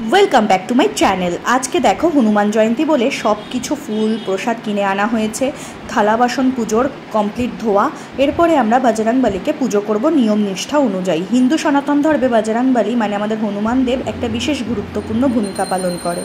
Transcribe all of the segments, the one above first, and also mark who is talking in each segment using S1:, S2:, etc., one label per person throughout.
S1: Welcome back to my channel. আজকে দেখো হনুমান জয়ন্তী বলে সব কিছু ফুল প্রসাদ কিনে আনা হয়েছে। থালা বাসন পুজোর কমপ্লিট ধোয়া। এরপরে আমরা বজরংবলীকে পুজো করব নিয়ম নিষ্ঠা অনুযায়ী। হিন্দু সনাতন ধর্মে বজরংবলী মানে আমাদের হনুমান দেব একটা বিশেষ গুরুত্বপূর্ণ ভূমিকা পালন করে।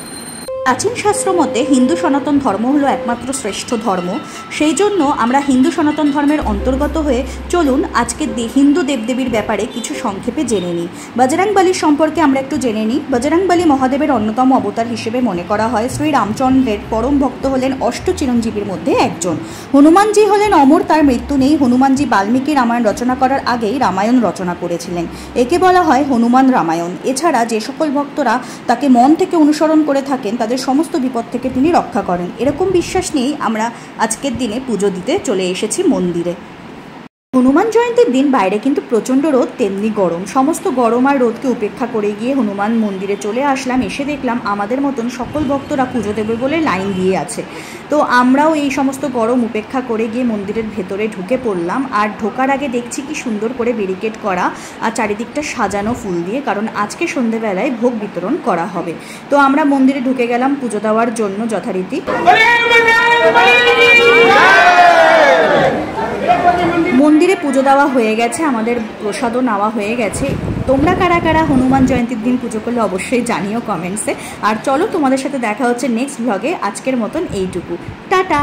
S1: প্রাচীন শাস্ত্র মতে হিন্দু সনাতন ধর্ম হলো একমাত্র শ্রেষ্ঠ ধর্ম। সেই জন্য আমরা হিন্দু সনাতন ধর্মের অন্তর্গত হয়ে চলুন আজকে হিন্দু দেবদেবীর ব্যাপারে কিছু সংক্ষেপে জেনে নিই। বজরংবলী সম্পর্কে আমরা একটু জেনে নিই। বজরংবলী মহাদেবের অন্যতম অবতার হিসেবে মনে করা হয়। শ্রী রামচন্দ্রের পরম ভক্ত হলেন অষ্ট চিরঞ্জীবীর মধ্যে একজন। হনুমানজি হলেন অমর, তার মৃত্যু নেই। হনুমানজি বাল্মীকি রামায়ণ রচনা করার আগেই রামায়ণ রচনা করেছিলেন। একে বলা হয় হনুমান রামায়ণ। এছাড়া যে সকল ভক্তরা তাকে মন থেকে অনুসরণ করে থাকেন তাদের সমস্ত বিপদ থেকে তিনি রক্ষা করেন। এরকম বিশ্বাস নিয়েই আমরা আজকের দিনে পুজো দিতে চলে এসেছি মন্দিরে। হনুমান জয়ন্তীর দিন বাইরে কিন্তু প্রচণ্ড রোদ, তেমনি গরম। সমস্ত গরম আর রোদকে উপেক্ষা করে গিয়ে হনুমান মন্দিরে চলে আসলাম। এসে দেখলাম আমাদের মতন সকল ভক্তরা পুজো দেবে বলে লাইন দিয়ে আছে। তো আমরাও এই সমস্ত গরম উপেক্ষা করে গিয়ে মন্দিরের ভেতরে ঢুকে পড়লাম। আর ঢোকার আগে দেখছি কি সুন্দর করে ব্যারিকেড করা আর চারিদিকটা সাজানো ফুল দিয়ে, কারণ আজকে সন্ধেবেলায় ভোগ বিতরণ করা হবে। তো আমরা মন্দিরে ঢুকে গেলাম পুজো দেওয়ার জন্য যথারীতি। মন্দিরে পুজো দেওয়া হয়ে গেছে, আমাদের প্রসাদও নেওয়া হয়ে গেছে। তোমরা কারা কারা হনুমান জয়ন্তীর দিন পুজো করলে অবশ্যই জানিও কমেন্টসে। আর চলো তোমাদের সাথে দেখা হচ্ছে নেক্সট ব্লগে। আজকের মতন এইটুকু, টাটা।